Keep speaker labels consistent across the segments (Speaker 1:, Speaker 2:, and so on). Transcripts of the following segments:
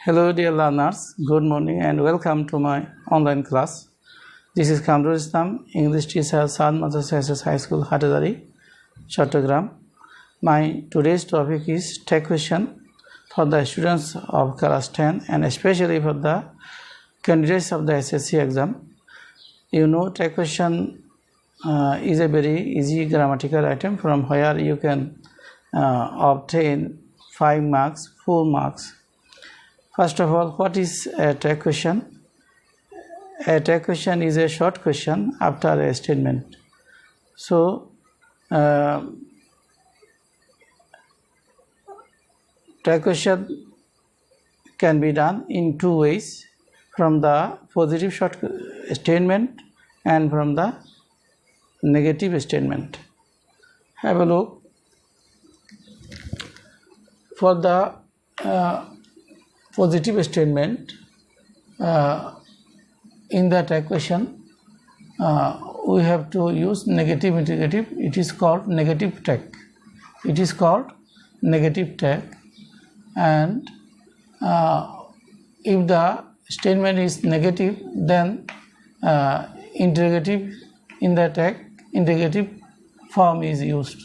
Speaker 1: Hello dear learners, good morning and welcome to my online class. This is Kamrul Islam, English teacher, Sad Madrasa High School, Hatadari, Chattogram. My today's topic is tech question for the students of class 10 and especially for the candidates of the SSC exam. You know, tech question is a very easy grammatical item from where you can obtain 5 marks, 4 marks. First of all, what is a tag question? A tag question is a short question after a statement. So, tag question can be done in two ways, from the positive short statement and from the negative statement. Have a look. For the positive statement in the tag question, we have to use negative interrogative. It is called negative tag. It is called negative tag, and if the statement is negative, then interrogative in the tag interrogative form is used.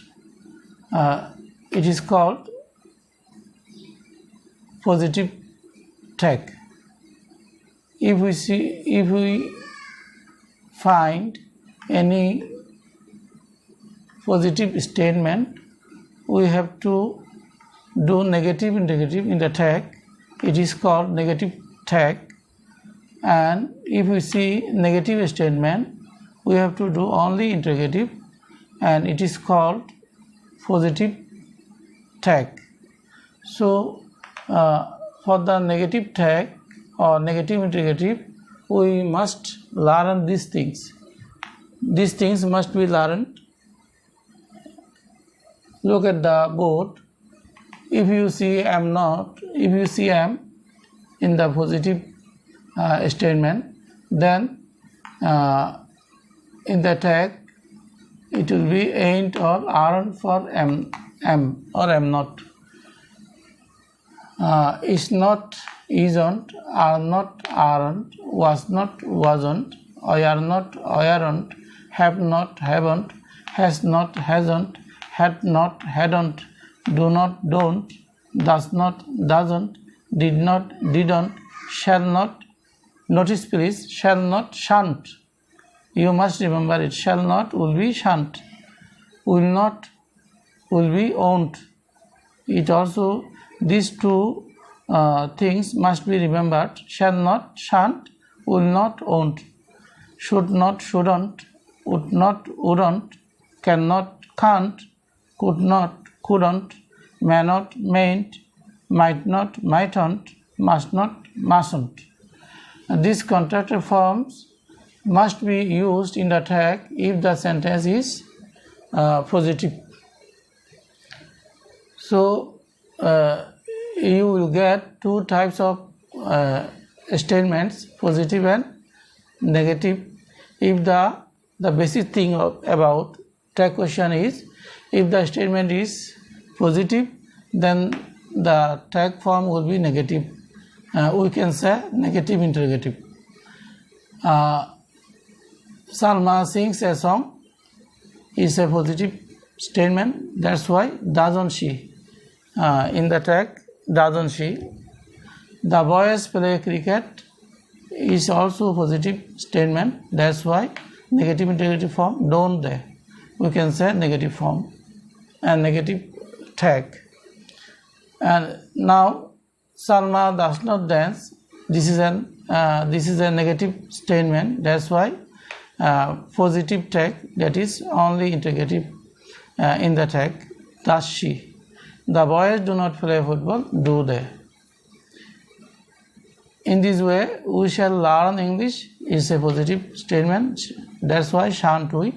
Speaker 1: It is called positive tag. If we find any positive statement, we have to do negative interrogative in the tag. It is called negative tag. And if we see negative statement, we have to do only interrogative, and it is called positive tag. So for the negative tag or negative interrogative, we must learn these things. These things must be learned. Look at the board. If you see am not, if you see am in the positive statement, then in the tag it will be ain't or aren't for am or am not. Is not, isn't, are not, aren't, was not, wasn't, are not, aren't, have not, haven't, has not, hasn't, had not, hadn't, do not, don't, does not, doesn't, did not, didn't, shall not. Notice please, shall not, shan't. You must remember it. Shall not will be shan't. Will not will be won't. It also, these two things must be remembered. Shall not, shan't, will not, won't. Should not, shouldn't, would not, wouldn't, cannot, can't, could not, couldn't, may not, mayn't, might not, mightn't, must not, mustn't. And these contracted forms must be used in the tag if the sentence is positive. So you will get two types of statements, positive and negative. If the basic thing about tag question is, if the statement is positive, then the tag form will be negative. We can say negative interrogative. Salma sings a song is a positive statement. That's why doesn't she? In the tag, doesn't she? The boys play cricket is also a positive statement. That's why negative interrogative form, don't they? We can say negative form and negative tag. And now Salma does not dance. This is a negative statement. That's why positive tag, that is only interrogative in the tag. Does she? The boys do not play football, do they? In this way, we shall learn English is a positive statement. That's why shan't we?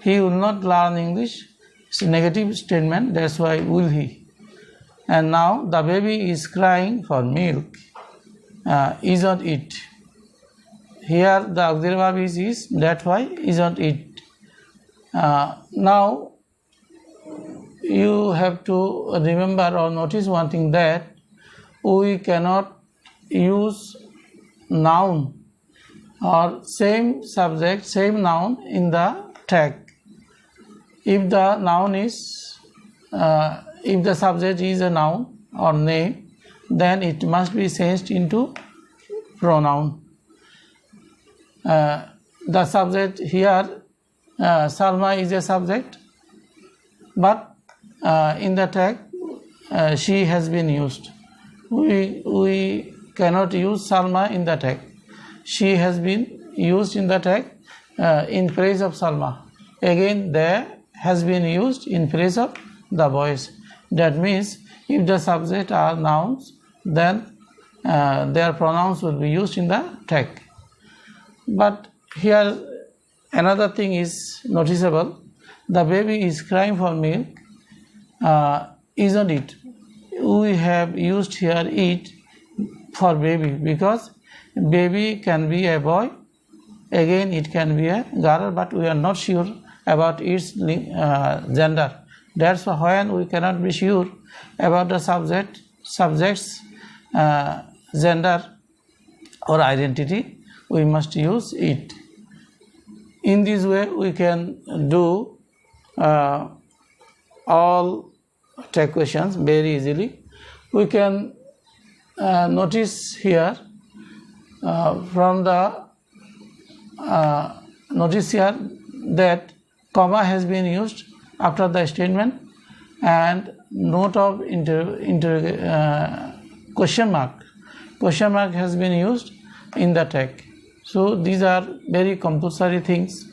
Speaker 1: He will not learn English. It's a negative statement. That's why will he? And now the baby is crying for milk. Isn't it? Here the auxiliary verb is, that's why isn't it? Now you have to remember or notice one thing, that we cannot use noun or same subject, same noun in the tag. If the noun is, if the subject is a noun or name, then it must be changed into pronoun. The subject here, Salma is a subject, but in the tag she has been used. We cannot use Salma in the tag. She has been used in the tag in praise of Salma. Again, there has been used in praise of the boys. That means if the subject are nouns, then their pronouns will be used in the tag. But here another thing is noticeable. The baby is crying for milk, isn't it? We have used here it for baby because baby can be a boy, again it can be a girl, but we are not sure about its gender. That's why when we cannot be sure about the subject's gender or identity, we must use it. In this way we can do all tag questions very easily. We can notice here from the notice here that comma has been used after the statement and note of question mark has been used in the tag. So these are very compulsory things.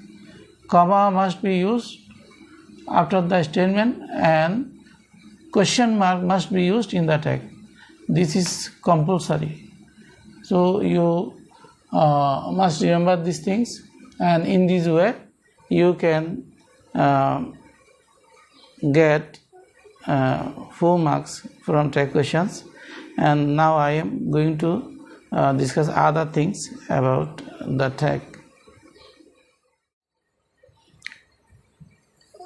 Speaker 1: Comma must be used after the statement and question mark must be used in the tag. This is compulsory. So you must remember these things, and in this way you can get 4 marks from tag questions. And now I am going to discuss other things about the tag.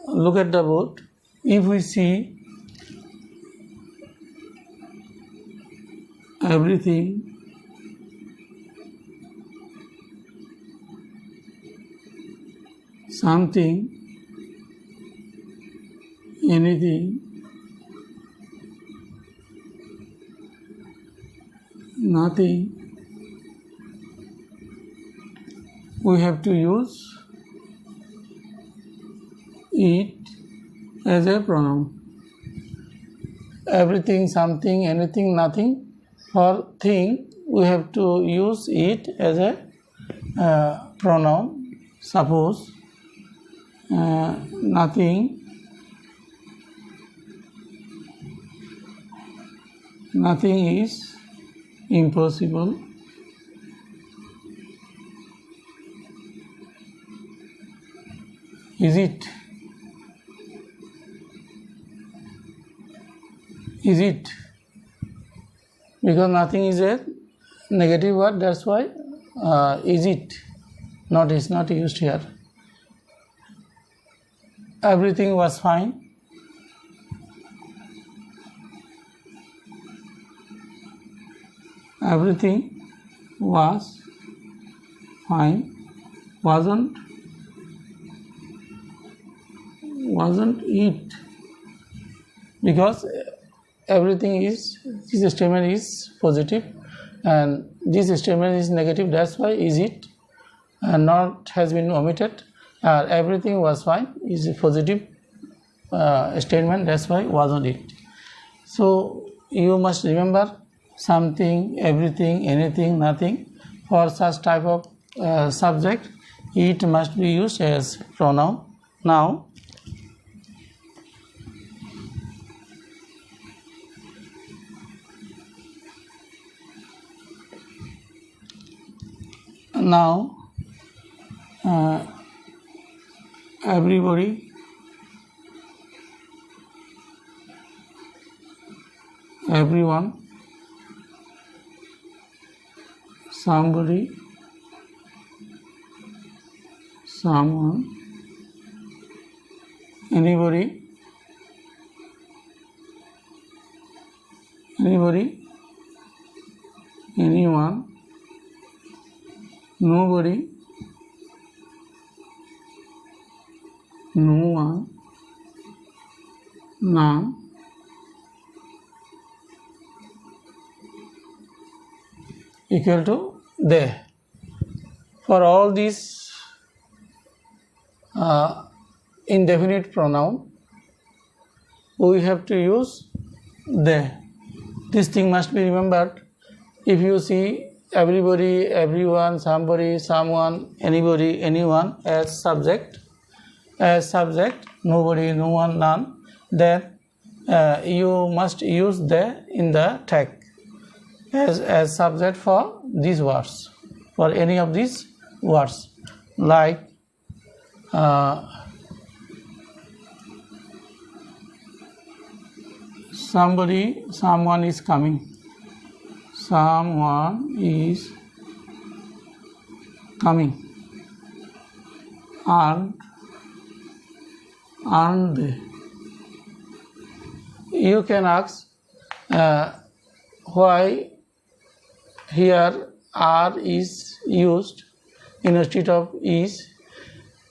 Speaker 1: Look at the board. If we see everything, something, anything, nothing, we have to use it as a pronoun. Everything, something, anything, nothing. For thing, we have to use it as a pronoun. Suppose nothing is impossible. Is it? Is it? Because nothing is a negative word, that's why is it not is not used here. Everything was fine. Everything was fine. Wasn't it? Because everything is, this statement is positive and this statement is negative, that's why is it not has been omitted. Everything was fine is a positive statement, that's why wasn't it. So you must remember something, everything, anything, nothing. For such type of subject, it must be used as pronoun. Now everybody, everyone, somebody, someone, anybody, anyone, nobody, no one, none, equal to they. For all these indefinite pronoun, we have to use they. This thing must be remembered. If you see everybody, everyone, somebody, someone, anybody, anyone as subject, nobody, no one, none, then you must use they in the tag as subject for these words, for any of these words, like somebody, someone is coming, someone is coming, aren't they? You can ask why here are is used instead of is.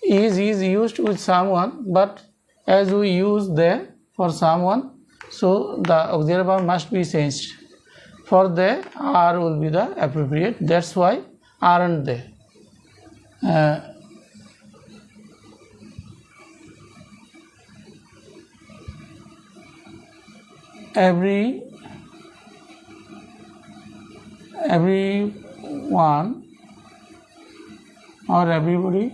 Speaker 1: Is used with someone, but as we use they for someone, so the auxiliary verb must be changed. For they, are will be the appropriate. That's why aren't they. Everyone or everybody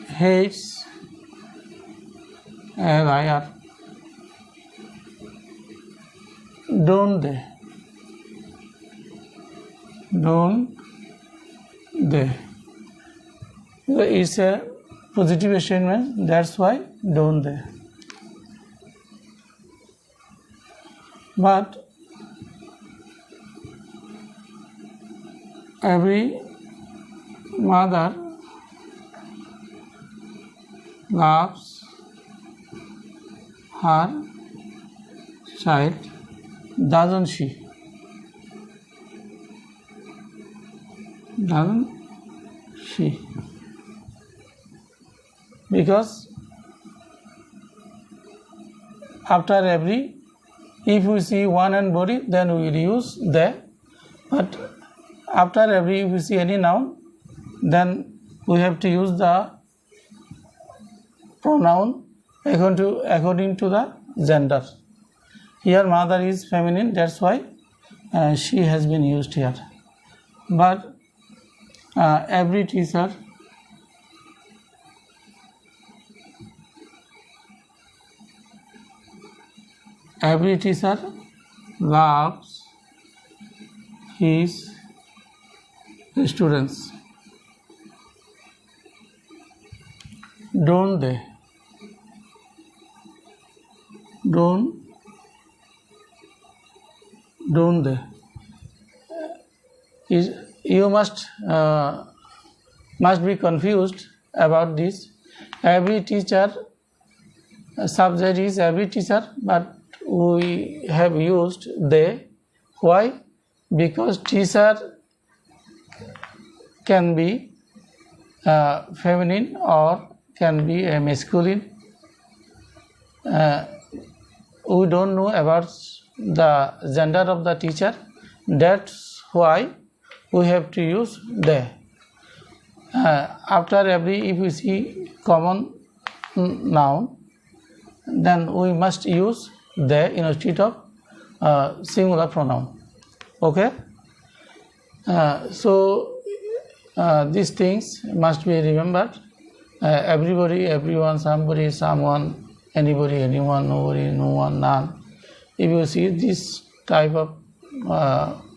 Speaker 1: hates a liar, don't they? Don't they? It's a positive statement, that's why don't they. But every mother loves her child, doesn't she? Doesn't she? Because after every, if we see one and body, then we will use they. But after every, if we see any noun, then we have to use the pronoun according to the gender. Here mother is feminine, that's why she has been used here. But every teacher loves his students, don't they? Don't they? You must be confused about this. Every teacher subject is every teacher, but we have used they. Why? Because teacher can be feminine or can be a masculine. We don't know about the gender of the teacher. That's why we have to use they. After every, if we see common noun, then we must use they instead of singular pronoun. Okay? So these things must be remembered. Everybody, everyone, somebody, someone, anybody, anyone, nobody, no one, none. If you see this type of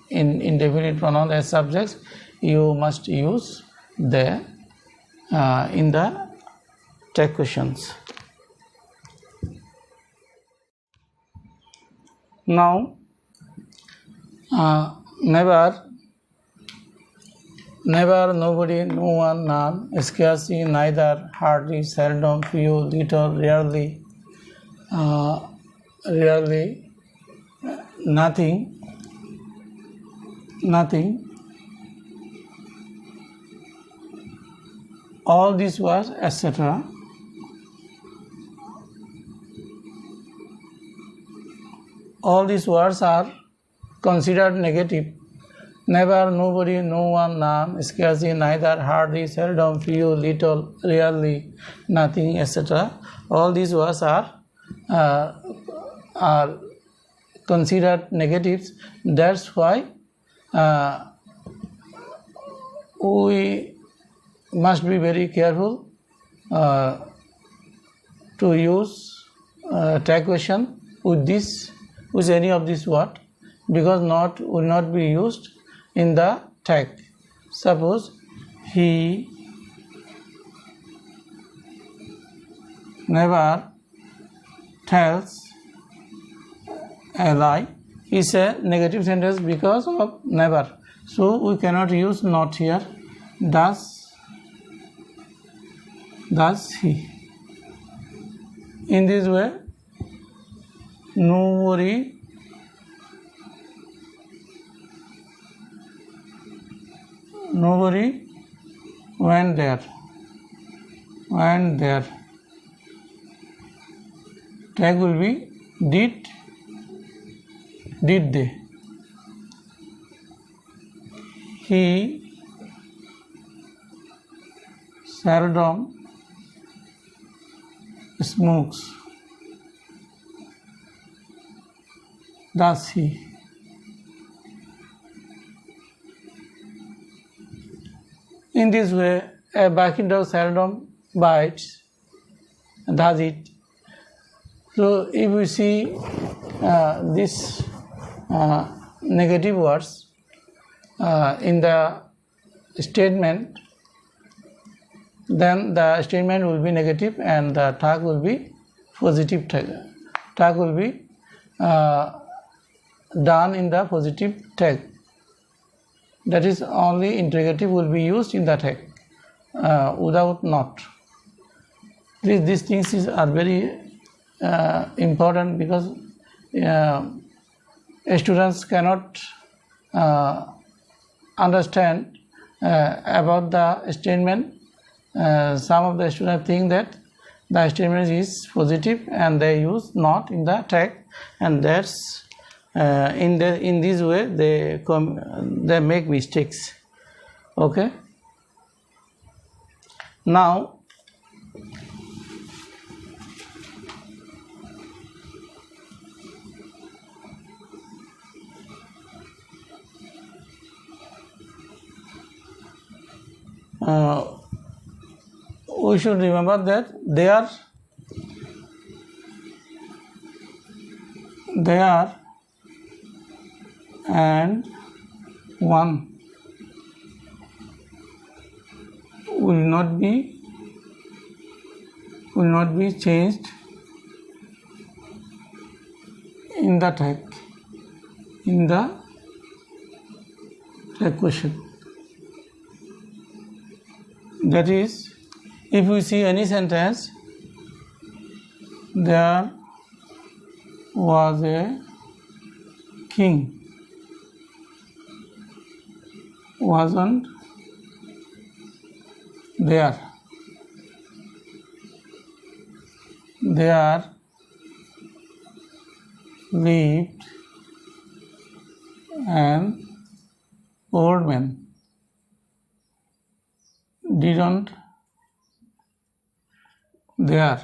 Speaker 1: indefinite pronoun as subjects, you must use they in the tag questions. Now, never, nobody, no one, none, scarcely, neither, hardly, seldom, few, little, rarely, nothing, all these words, etc. All these words are considered negative. Never, nobody, no one, none, scarcely, neither, hardly, seldom, few, little, rarely, nothing, etc. All these words are considered negatives. That's why we must be very careful to use tag question with any of this word, because will not be used in the tag. Suppose he never tells a lie is a negative sentence because of never. So we cannot use not here. Does he? In this way, nobody went there. Tag will be did they? He seldom smokes. Does he? In this way, a barking dog seldom bites. Does it? So, if we see this negative words in the statement, then the statement will be negative and the tag will be positive tag. Tag will be done in the positive tag. That is, only interrogative will be used in the tag without not. These things are very important, because students cannot understand about the statement. Some of the students think that the statement is positive and they use not in the tag, and that's in this way they make mistakes. Okay. Now we should remember that there and one will not be changed in the tag question. That is, if we see any sentence, there was a king, wasn't there. There lived an old man. Didn't there.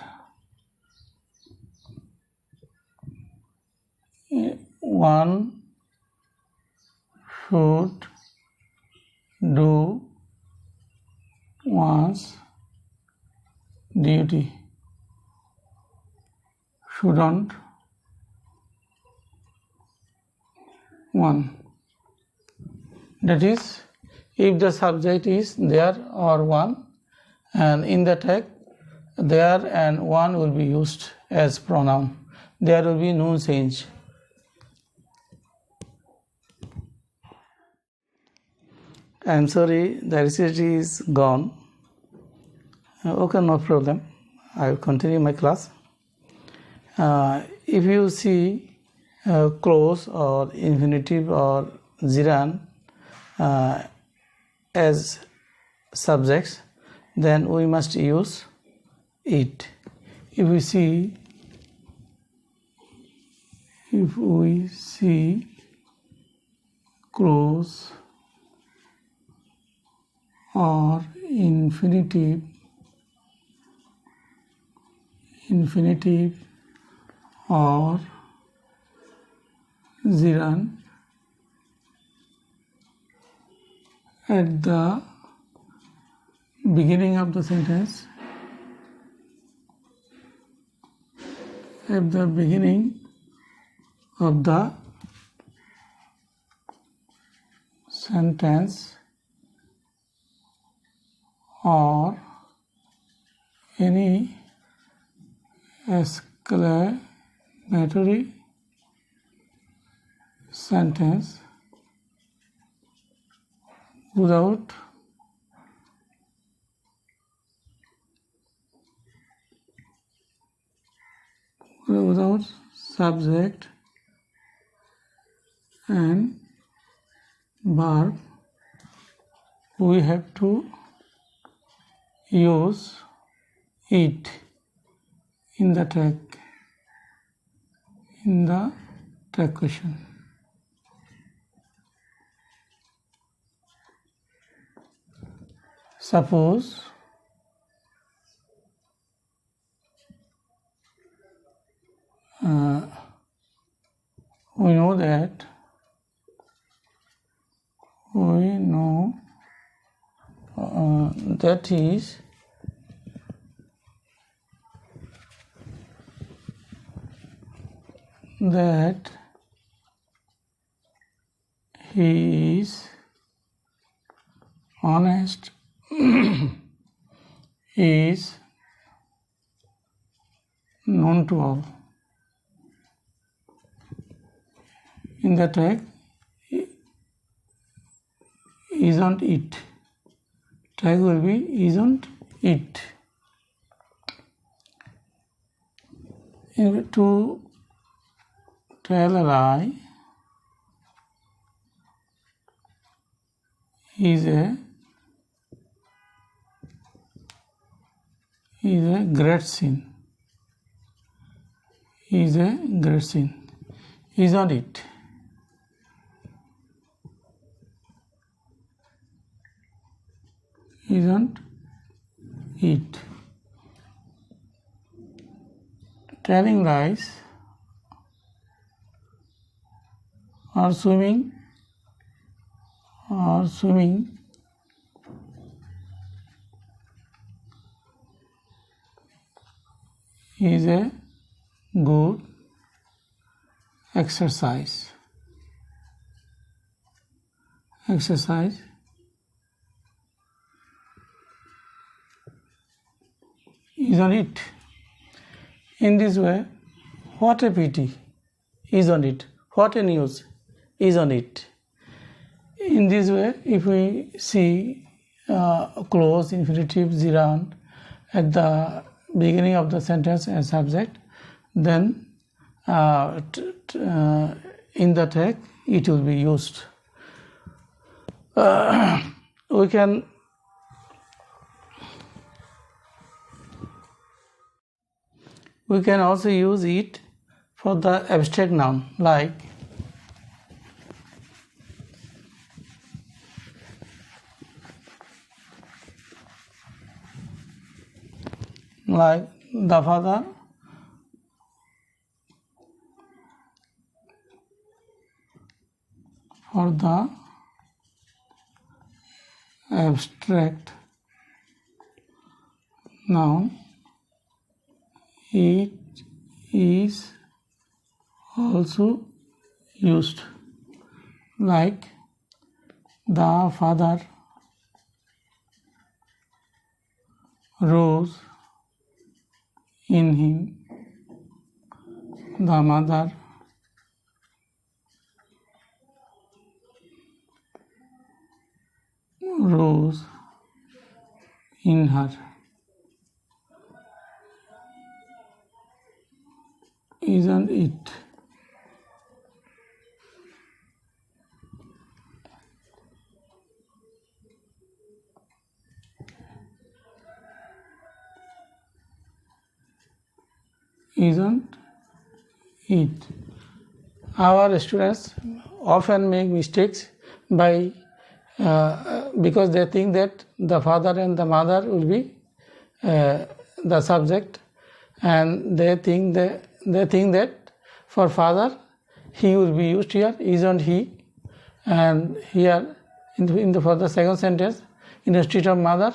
Speaker 1: One should do one's duty. Shouldn't one. That is, if the subject is there or one, and in the tag there and one will be used as pronoun, there will be no change. I am sorry, the recipe is gone. Okay, no problem. I will continue my class. If you see clause or infinitive or gerund as subjects, then we must use it. If we see clause or infinitive or gerund at the beginning of the sentence, at the beginning of the sentence, or any exclamatory sentence without subject and verb, we have to use it in the tag question. Suppose we know that is that he is honest is known to all. In the tag, isn't it? Tag will be isn't it. To tell a lie is a great sin. Is a great sin. Isn't it? Isn't it? Telling lies or swimming is a good exercise. Isn't it? In this way, what a pity, isn't it? What a news, isn't it? In this way, if we see clause, infinitive, gerund at the beginning of the sentence as subject, then in the tag it will be used. We can also use it for the abstract noun like the father for the abstract noun, it is also used like the father rose in him, the mother rose in her. Isn't it? isn't it. Our students often make mistakes by because they think that the father and the mother will be the subject, and they think that for father he will be used here, isn't he, and here for the second sentence instead of mother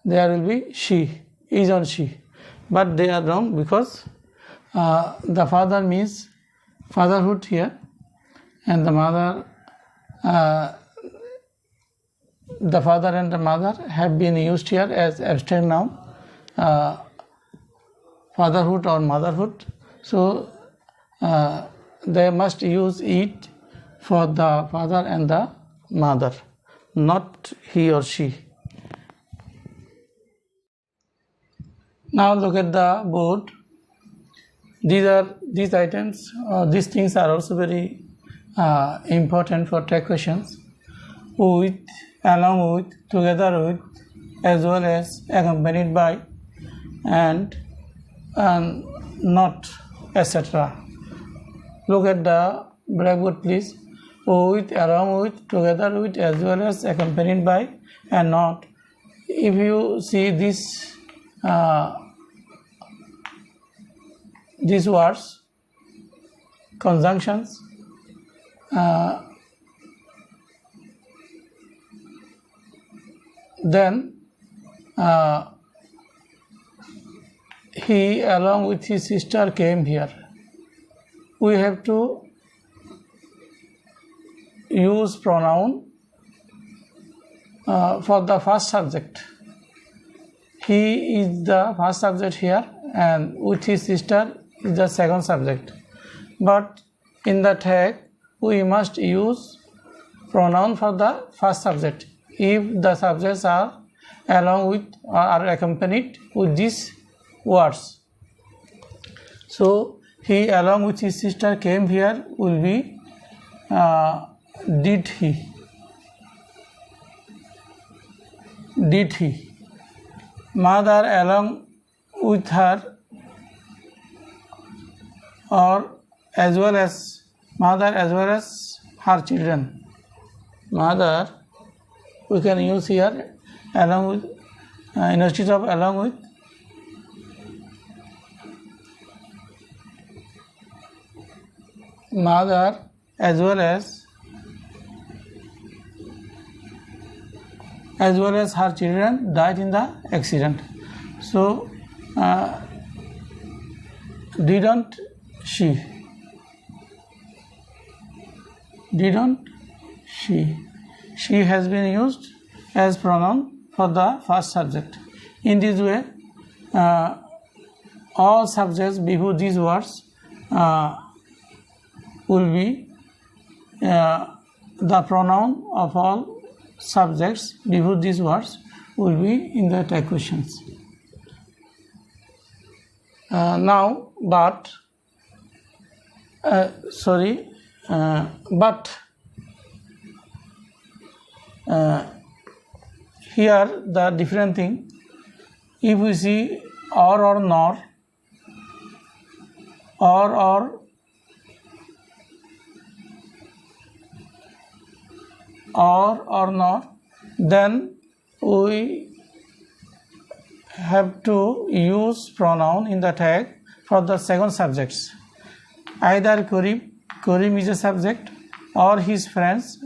Speaker 1: there will be she, isn't she. But they are wrong, because the father means fatherhood here, and the mother, the father and the mother have been used here as abstract noun, fatherhood or motherhood. So they must use it for the father and the mother, not he or she. Now look at the board. These items, these things are also very important for tech questions. With, along with, together with, as well as, accompanied by, and not, etc. Look at the blackboard, please. With, along with, together with, as well as, accompanied by, and not. If you see these words, conjunctions, then he along with his sister came here. We have to use pronoun for the first subject. He is the first subject here, and with his sister is the second subject. But in the tag we must use pronoun for the first subject if the subjects are along with or are accompanied with these words. So he along with his sister came here will be did he. Mother along with her, or as well as, mother as well as her children. Mother we can use here along with, instead of along with, mother as well as her children died in the accident. So didn't she. She has been used as pronoun for the first subject. In this way, all subjects before these words will be the pronoun of all subjects before these words will be in the tag questions. Now, but here the different thing, if we see or nor, or not, then we have to use pronoun in the tag for the second subjects. Either Karim is a subject, or his friends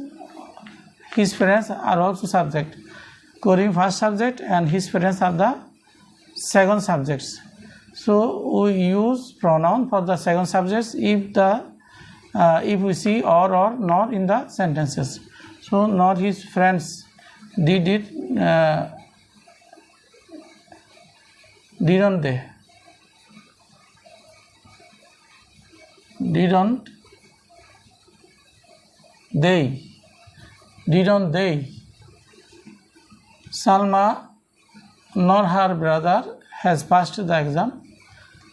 Speaker 1: are also subject. Karim first subject and his friends are the second subjects. So we use pronoun for the second subjects if we see or not in the sentences. So not his friends did it, didn't they? Didn't they? Salma nor her brother has passed the exam.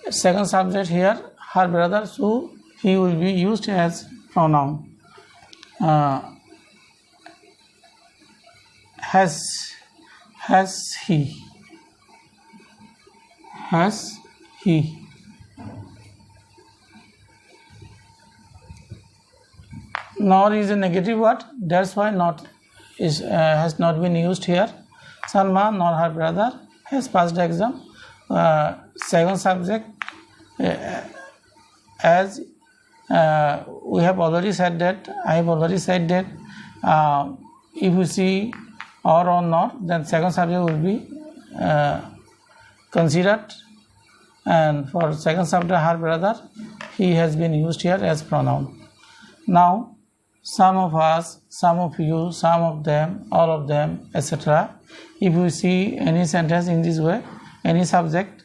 Speaker 1: Second subject here, her brother, so he will be used as pronoun. Has he. Nor is a negative word, that's why not is has not been used here. Salma nor her brother has passed the exam. Second subject, as we have already said that, I have already said that if you see or not, then second subject will be considered, and for second subject her brother, he has been used here as pronoun. Now some of us, some of you, some of them, all of them, etc. If you see any sentence in this way, any subject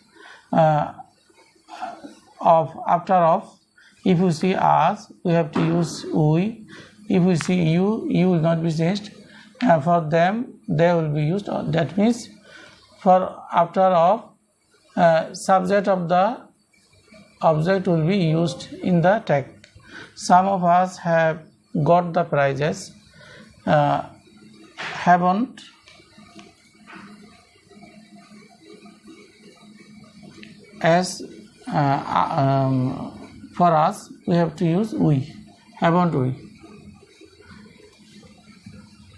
Speaker 1: of after of, if you see us, we have to use we. If we see you, you will not be changed. For them, they will be used. That means for after of, subject of the object will be used in the text. Some of us have got the prizes, haven't. As for us, we have to use we, haven't we.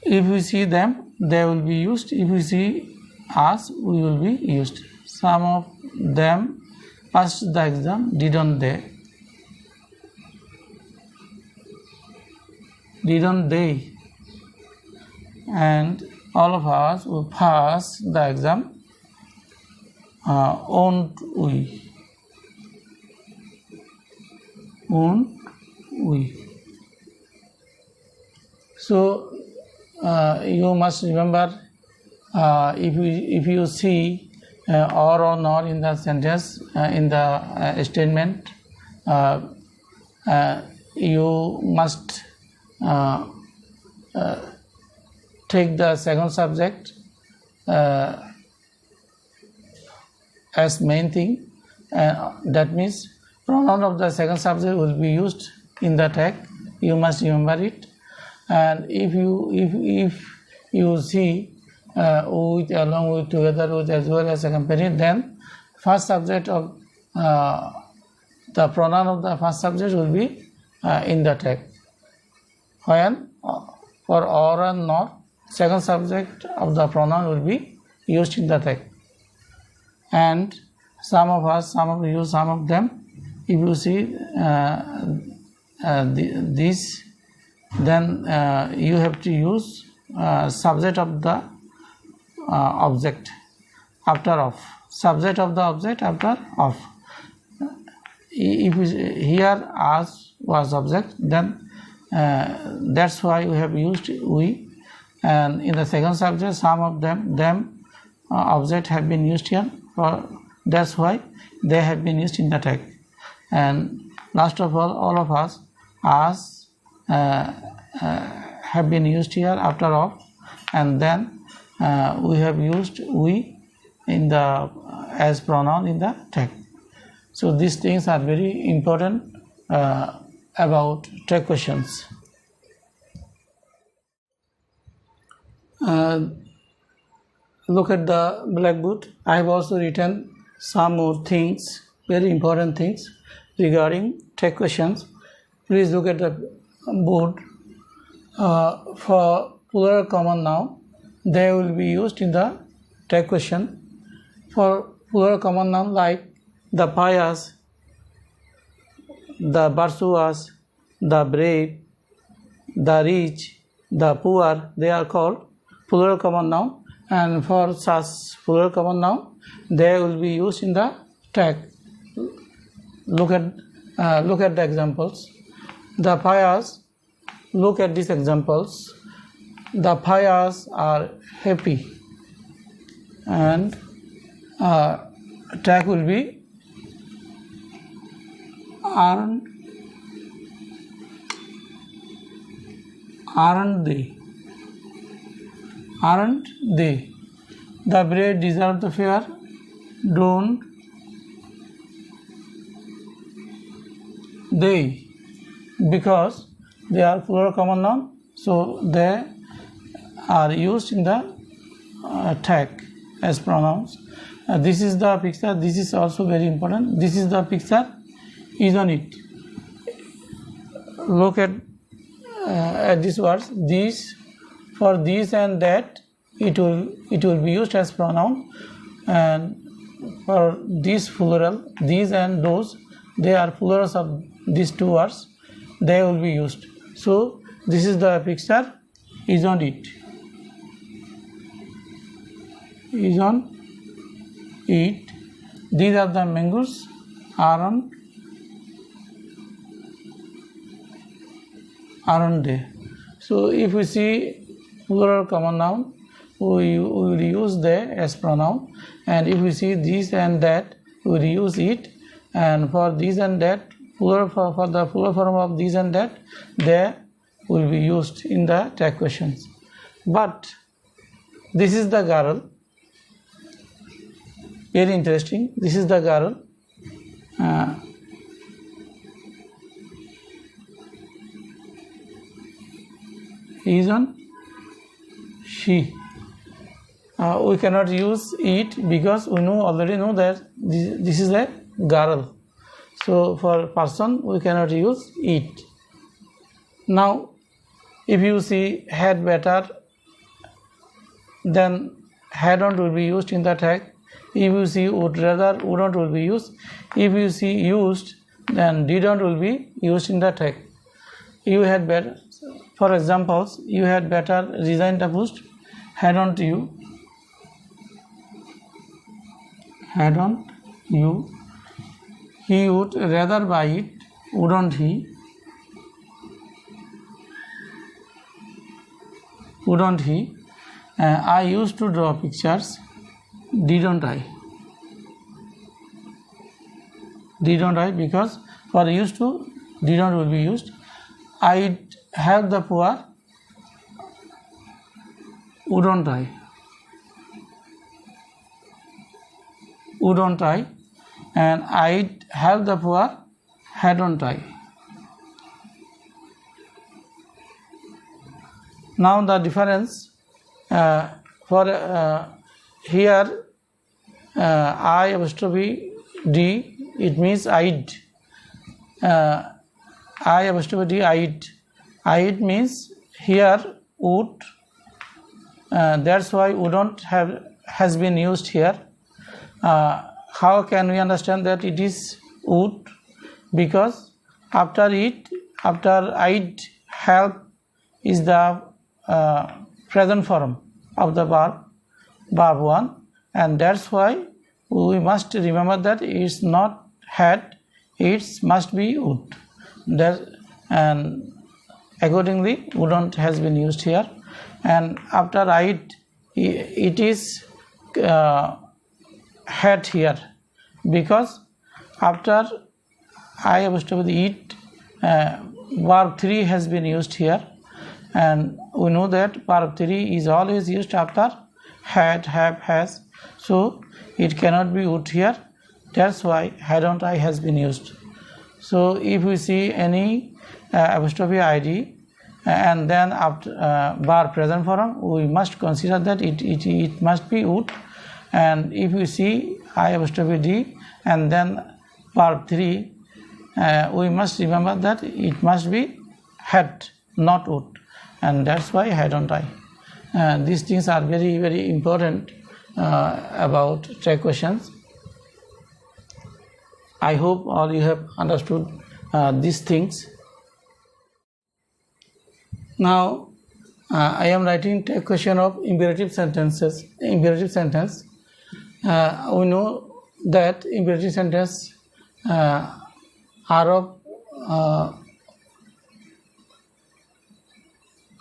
Speaker 1: If we see them, they will be used. If we see us, we will be used. Some of them passed the exam, didn't they? Didn't they? And all of us will pass the exam, won't we? Won't we? So you must remember, if you see or not in the sentence, in the statement, you must take the second subject as main thing, that means pronoun of the second subject will be used in the text. You must remember it. And if you see with, along with, together with, as well as accompanied, then first subject of the pronoun of the first subject will be in the text. When for or and not, second subject of the pronoun will be used in the text. And some of us, some of you, some of them, if you see this, then you have to use subject of the object after of, subject of the object after of. If here as was object, then that's why we have used we, and in the second subject some of them object have been used here, that's why they have been used in the text. And last of all of us as have been used here after of, and then we have used we in the as pronoun in the text. So these things are very important about text questions. Look at the blackboard. I have also written some more things, very important things regarding text questions. Please look at the board. For plural common noun, they will be used in the text question. For plural common noun like the pious, the virtuous, the brave, the rich, the poor, they are called plural common noun. And for such plural common noun, they will be used in the text. Look at the examples. The pious, look at these examples. The pious are happy, and tag will be aren't they? Aren't they? The brave deserve the fair, don't they? Because they are plural common noun, so they are used in the tag as pronouns. This is the picture. This is also very important. This is the picture, isn't it? Look at at these words, these, for these and that, it will be used as pronoun, and for these plural, these and those, they are plurals of these two words, they will be used. So this is the picture, isn't it? Isn't it? These are the mangoes, aren't they? So if we see plural common noun, we will use they as pronoun, and if we see this and that, we will use it, and for this and that, plural, for the plural form of this and that, they will be used in the tag questions. But this is the girl, very interesting, this is the girl, isn't she? We cannot use it because we already know that this is a girl. So for person we cannot use it. Now if you see had better, then hadn't will be used in the tag. If you see would rather, wouldn't will be used. If you see used, then didn't will be used in the tag. You had better, for examples, you had better resign the post, hadn't you? Hadn't you? He would rather buy it, wouldn't he? Wouldn't he? I used to draw pictures, didn't I? Didn't I? Because for used to, didn't will be used. I'd help the poor, wouldn't I? Wouldn't I? And I'd help the poor, hadn't I? Now the difference for here I apostrophe D, it means I'd. I apostrophe D, I'd. I'd means here would. That's why wouldn't has been used here. How can we understand that it is would? Because after it, after I'd help is the present form of the verb 1, and that's why we must remember that it's not had, it must be would. And accordingly wouldn't has been used here, and after I'd it is had here, because after I apostrophe it verb 3 has been used here, and we know that verb 3 is always used after had, have, has, so it cannot be would here. That's why hadn't I has been used. So if we see any apostrophe id and then after verb present form, we must consider that it must be would. And if we see I apostrophe d and then verb 3, we must remember that it must be had, not would, and that's why hadn't I. These things are very, very important about tag questions. I hope all you have understood these things. Now I am writing tag question of imperative sentences. Imperative sentence. We know that imperative sentence are of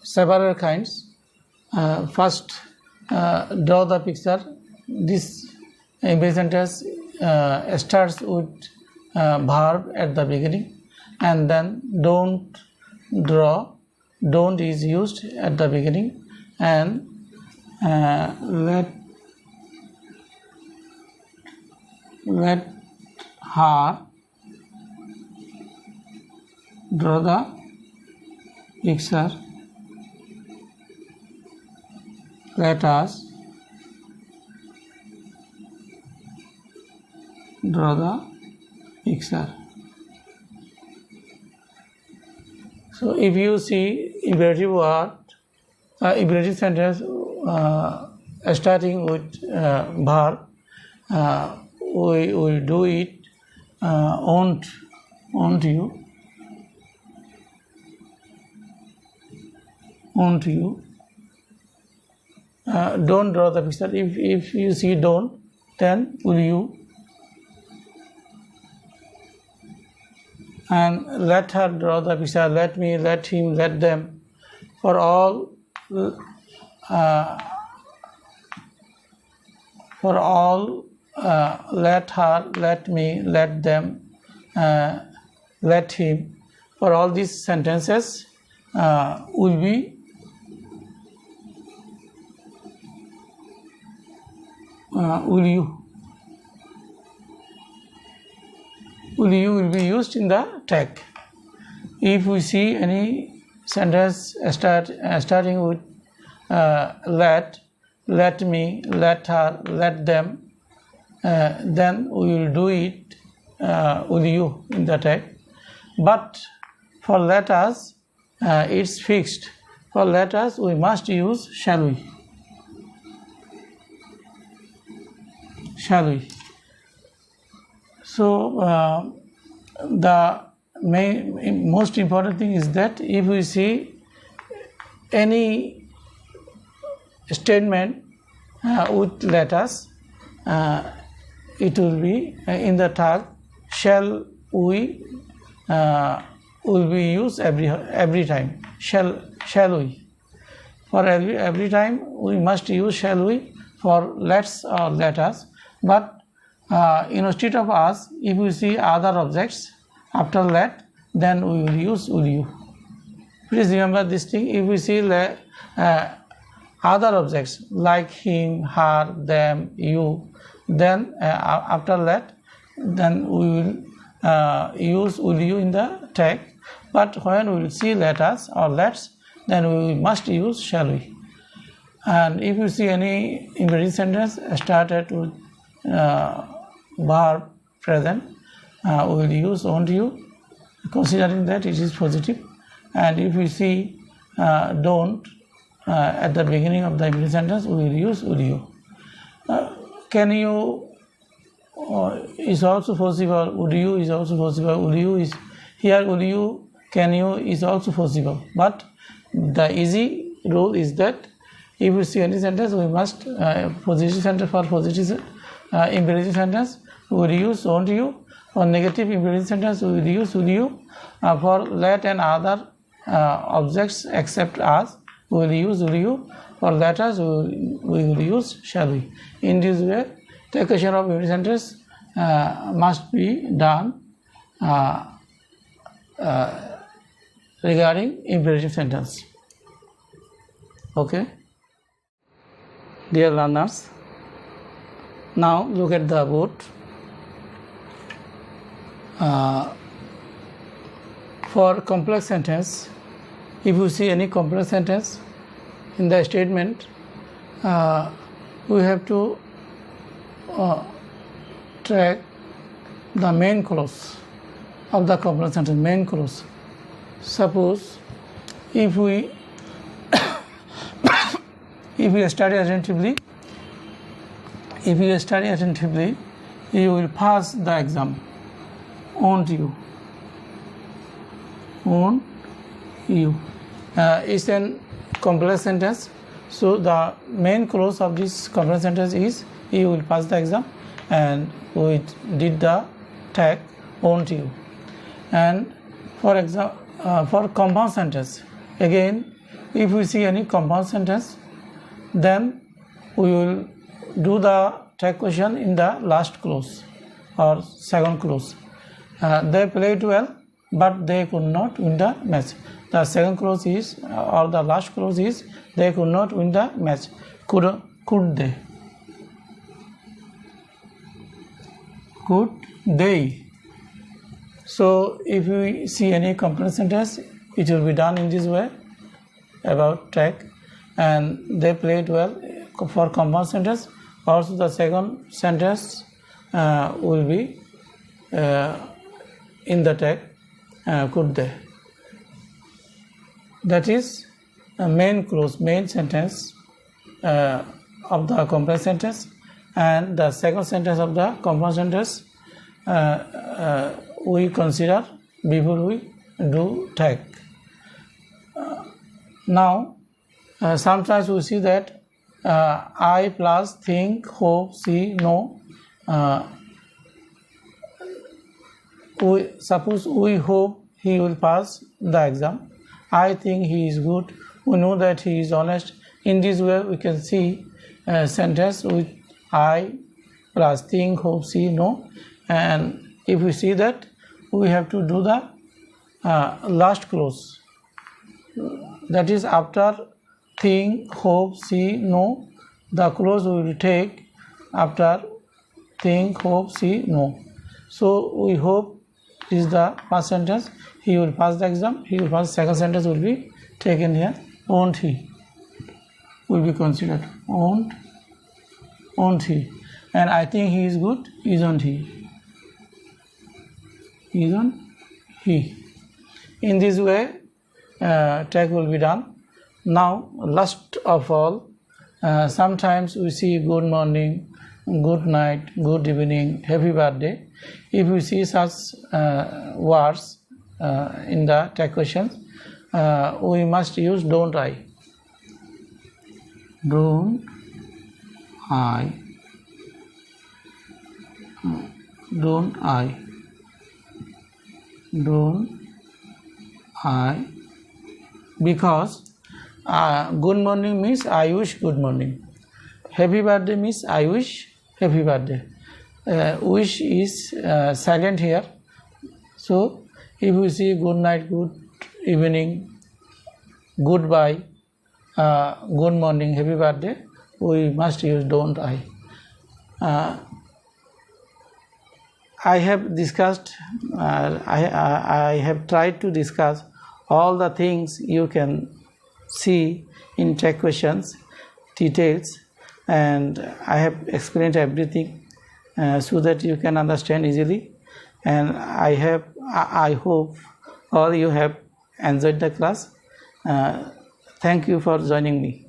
Speaker 1: several kinds. First, draw the picture. This imperative sentence starts with verb at the beginning, and then don't draw. Don't is used at the beginning, and let her draw the picture. Let us draw the picture. So if you see imperative word, imperative sentence starting with verb, we will do it. Won't you? Won't you? Don't draw the picture. If you see don't, then will you? And let her draw the picture. Let me, let him, let them. For all, let her, let me, let them, let him. For all these sentences will be will you. Will you will be used in the tag. If we see any sentence starting with let me, let her, let them, then we will do it with you in the tag. But for let us, it's fixed. For let us, we must use shall we. Shall we? So the most important thing is that if we see any statement with let us, it will be in the tag shall we will be used every time. Shall we? For every time we must use shall we for let's or let us. But instead of us, if we see other objects after let, then we will use will you. Please remember this thing. If we see other objects like him, her, them, you, then after let, then we will use will you in the tag. But when we will see let us or let's, then we must use shall we. And if you see any imperative sentence started with verb present, we will use won't you, considering that it is positive. And if we see don't at the beginning of the imperative sentence, we will use will you. Can you is also possible. Would you is also possible. Will you is here. Will you, can you is also possible. But the easy rule is that if we see any sentence, we must positive sentence for positive imperative sentence we will use won't you. For negative imperative sentence we will use will you. For let and other objects except us we will use will you. For let us we will use shall we. In this way, the question of imperative sentence must be done regarding imperative sentence. Okay, dear learners, now look at the board. For complex sentence, if you see any complex sentence in the statement, we have to track the main clause of the complex sentence, main clause. Suppose if we study attentively, you will pass the exam. Won't you? Won't you? It's a complex sentence. So the main clause of this complex sentence is you will pass the exam, and we did the tag won't you. And for example, for compound sentence, again, if we see any compound sentence, then we will do the tag question in the last clause or second clause. They played well, but they could not win the match. The second clause is, or the last clause is, they could not win the match. Could they? Could they? So if we see any complex sentence, it will be done in this way about tag, and they played well. For compound sentence, also the second sentence will be in the tag could they. That is a main clause, main sentence of the complex sentence, and the second sentence of the compound sentence we consider before we do take. Now sometimes we see that I plus think, hope, see, know. Suppose we hope he will pass the exam. I think he is good. We know that he is honest. In this way, we can see a sentence with I plus think, hope, see, know. And if we see that, we have to do the last clause. That is, after think, hope, see, know, the clause we will take after think, hope, see, know. So we hope is the first sentence. He will pass the exam. He will pass. Second sentence will be taken here. Won't he? Will be considered. Won't he? And I think he is good. Isn't he? Isn't he? In this way, tag will be done. Now, last of all, sometimes we see good morning, good night, good evening, happy birthday. If we see such words in the tag questions, we must use don't I. Don't I. Don't I. Don't I. Because good morning means I wish good morning. Happy birthday means I wish happy birthday. Wish is silent here. So if we see good night, good evening, goodbye, good morning, happy birthday, we must use don't I. I have discussed, I have tried to discuss all the things you can see in tag questions, details, and I have explained everything so that you can understand easily. And I hope all you have enjoyed the class. Thank you for joining me.